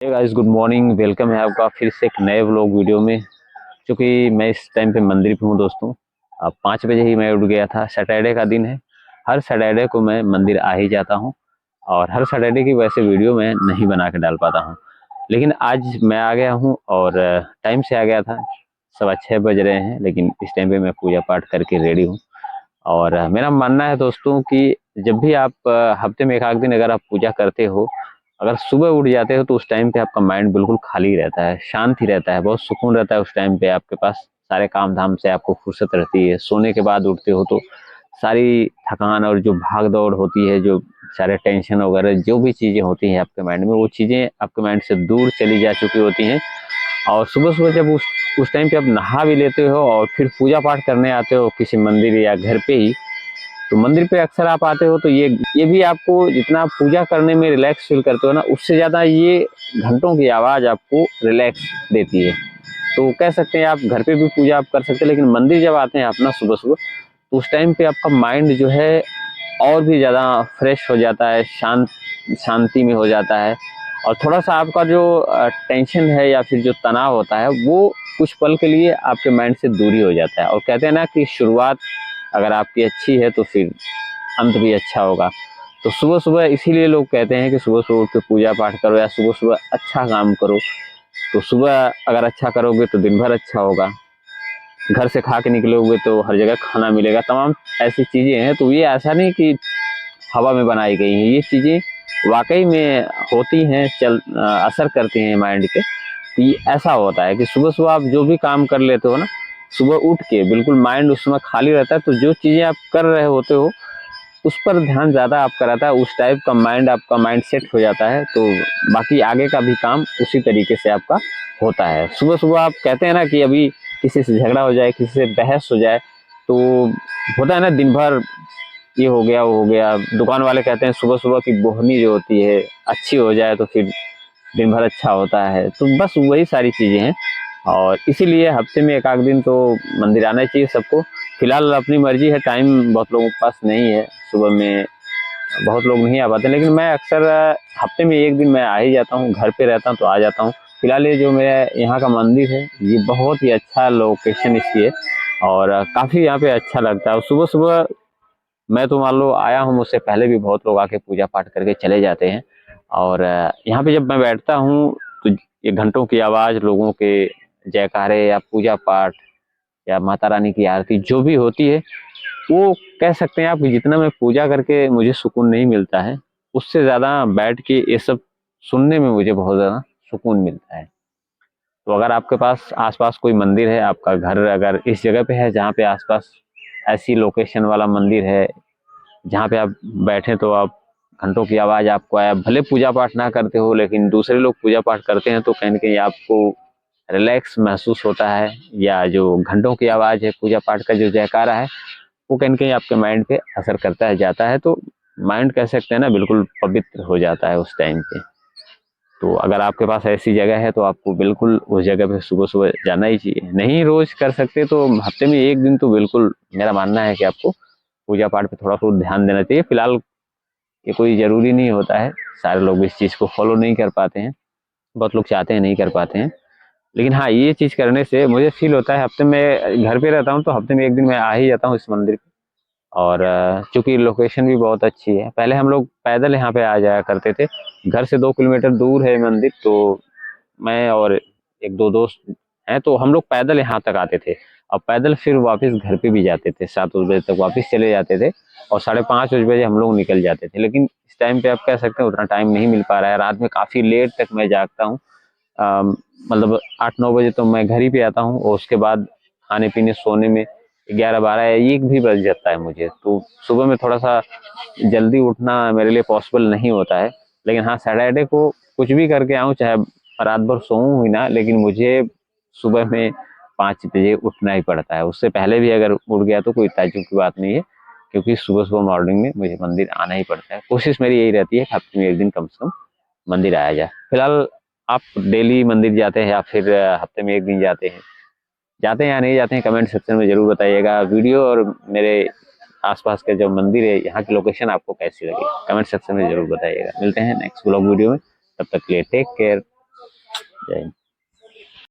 हे guys, good morning. Welcome है आपका फिर से एक नए व्लॉग वीडियो में। क्योंकि मैं इस टाइम पे मंदिर पे हूँ दोस्तों। अब 5 बजे ही मैं उठ गया था। सैटरडे का दिन है। हर सैटरडे को मैं मंदिर आ ही जाता हूँ। और हर सैटरडे की वैसे वीडियो मैं नहीं बना के डाल पाता हूँ, लेकिन आज मैं आ गया हूँ और टाइम से आ गया था। 6:15 बज रहे हैं, लेकिन इस टाइम पे मैं पूजा पाठ करके रेडी हूँ। और मेरा मानना है दोस्तों कि जब भी आप हफ्ते में एक आध दिन अगर आप पूजा करते हो, अगर सुबह उठ जाते हो तो उस टाइम पे आपका माइंड बिल्कुल खाली रहता है, शांति रहता है, बहुत सुकून रहता है। उस टाइम पे आपके पास सारे काम धाम से आपको फुर्सत रहती है। सोने के बाद उठते हो तो सारी थकान और जो भाग दौड़ होती है, जो सारे टेंशन वगैरह जो भी चीज़ें होती हैं आपके माइंड में, वो चीज़ें आपके माइंड से दूर चली जा चुकी होती हैं। और सुबह सुबह जब उस टाइम पे आप नहा भी लेते हो और फिर पूजा पाठ करने आते हो किसी मंदिर या घर पे ही, तो मंदिर पे अक्सर आप आते हो तो ये भी आपको जितना आप पूजा करने में रिलैक्स फील करते हो ना, उससे ज़्यादा ये घंटों की आवाज़ आपको रिलैक्स देती है। तो कह सकते हैं आप घर पे भी पूजा आप कर सकते हैं, लेकिन मंदिर जब आते हैं अपना सुबह सुबह, तो उस टाइम पे आपका माइंड जो है और भी ज़्यादा फ्रेश हो जाता है, शांति में हो जाता है। और थोड़ा सा आपका जो टेंशन है या फिर जो तनाव होता है, वो कुछ पल के लिए आपके माइंड से दूरी हो जाता है। और कहते हैं ना कि शुरुआत अगर आपकी अच्छी है तो फिर अंत भी अच्छा होगा। तो सुबह सुबह इसीलिए लोग कहते हैं कि सुबह सुबह उठ के पूजा पाठ करो या सुबह सुबह अच्छा काम करो। तो सुबह अगर अच्छा करोगे तो दिन भर अच्छा होगा। घर से खा के निकलोगे तो हर जगह खाना मिलेगा। तमाम ऐसी चीज़ें हैं। तो ये ऐसा नहीं कि हवा में बनाई गई हैं, ये चीज़ें वाकई में होती हैं, असर करती हैं माइंड के। तो ये ऐसा होता है कि सुबह सुबह आप जो भी काम कर लेते हो ना, सुबह उठ के बिल्कुल माइंड उस समय खाली रहता है, तो जो चीज़ें आप कर रहे होते हो उस पर ध्यान ज़्यादा आपका रहता है। उस टाइप का माइंड आपका माइंड सेट हो जाता है, तो बाकी आगे का भी काम उसी तरीके से आपका होता है। सुबह सुबह आप कहते हैं ना कि अभी किसी से झगड़ा हो जाए, किसी से बहस हो जाए, तो होता है ना दिन भर ये हो गया वो हो गया। दुकान वाले कहते हैं सुबह सुबह की बोहनी जो होती है अच्छी हो जाए तो फिर दिन भर अच्छा होता है। तो बस वही सारी चीज़ें हैं। और इसीलिए हफ्ते में एक आध दिन तो मंदिर आना चाहिए सबको। फिलहाल अपनी मर्जी है, टाइम बहुत लोगों के पास नहीं है, सुबह में बहुत लोग नहीं आ पाते, लेकिन मैं अक्सर हफ्ते में एक दिन मैं आ ही जाता हूँ। घर पे रहता हूँ तो आ जाता हूँ। फिलहाल ये जो मेरे यहाँ का मंदिर है, ये बहुत ही अच्छा लोकेशन इसकी है और काफ़ी यहाँ पे अच्छा लगता है। और सुबह सुबह मैं तो मान लो आया हूँ, मुझसे पहले भी बहुत लोग आके पूजा पाठ करके चले जाते हैं। और यहाँ पे जब मैं बैठता हूँ तो ये घंटों की आवाज़, लोगों के जयकारे या पूजा पाठ या माता रानी की आरती जो भी होती है, वो कह सकते हैं आप कि जितना मैं पूजा करके मुझे सुकून नहीं मिलता है, उससे ज़्यादा बैठ के ये सब सुनने में मुझे बहुत ज़्यादा सुकून मिलता है। तो अगर आपके पास आसपास कोई मंदिर है, आपका घर अगर इस जगह पे है जहाँ पे आसपास ऐसी लोकेशन वाला मंदिर है जहाँ पे आप बैठे, तो आप घंटों की आवाज़ आपको आया, भले पूजा पाठ ना करते हो लेकिन दूसरे लोग पूजा पाठ करते हैं, तो कहीं न कहीं आपको रिलैक्स महसूस होता है। या जो घंटों की आवाज़ है, पूजा पाठ का जो जयकारा है, वो कहीं न कहीं आपके माइंड पे असर करता है, जाता है। तो माइंड कह सकते हैं ना बिल्कुल पवित्र हो जाता है उस टाइम पे। तो अगर आपके पास ऐसी जगह है तो आपको बिल्कुल उस जगह पे सुबह-सुबह जाना ही चाहिए। नहीं रोज़ कर सकते तो हफ्ते में 1 दिन तो बिल्कुल मेरा मानना है कि आपको पूजा पाठ पे थोड़ा-सा ध्यान देना चाहिए। फिलहाल ये कोई ज़रूरी नहीं होता है, सारे लोग इस चीज़ को फ़ॉलो नहीं कर पाते हैं। बहुत लोग चाहते हैं नहीं कर पाते हैं। लेकिन हाँ, ये चीज़ करने से मुझे फ़ील होता है, हफ्ते में घर पे रहता हूँ तो हफ्ते में 1 दिन मैं आ ही जाता हूँ इस मंदिर पे। और चूँकि लोकेशन भी बहुत अच्छी है, पहले हम लोग पैदल यहाँ पे आ जाया करते थे। घर से 2 किलोमीटर दूर है मंदिर, तो मैं और 1-2 दोस्त हैं, तो हम लोग पैदल यहाँ तक आते थे। और पैदल फिर वापस घर पे भी जाते थे, 7 बजे तक वापस चले जाते थे और साढ़े 5 बजे हम लोग निकल जाते थे। लेकिन इस टाइम पे आप कह सकते हैं उतना टाइम नहीं मिल पा रहा है, रात में काफ़ी लेट तक मैं जागता हूँ। मतलब 8-9 बजे तो मैं घर ही पे आता हूँ और उसके बाद खाने-पीने, सोने में 11-12 या 1 भी बज जाता है मुझे। तो सुबह में थोड़ा-सा जल्दी उठना मेरे लिए पॉसिबल नहीं होता है। लेकिन हाँ, सैटरडे को कुछ भी करके आऊँ, चाहे रात भर सोऊँ ही ना, लेकिन मुझे सुबह में 5 बजे उठना ही पड़ता है। उससे पहले भी अगर उठ गया तो कोई ताज्जुब की बात नहीं है, क्योंकि सुबह-सुबह मॉर्निंग में मुझे मंदिर आना ही पड़ता है। कोशिश मेरी यही रहती है कि हफ्ते में 1 दिन कम से कम मंदिर आया जाए। फिलहाल आप डेली मंदिर जाते हैं या फिर हफ्ते में 1 दिन जाते हैं? जाते हैं या नहीं जाते हैं, कमेंट सेक्शन में ज़रूर बताइएगा। वीडियो और मेरे आस-पास के जो मंदिर है, यहाँ की लोकेशन आपको कैसी लगी? कमेंट सेक्शन में ज़रूर बताइएगा। मिलते हैं नेक्स्ट व्लॉग वीडियो में, तब तक के लिए टेक केयर। जय हिंद।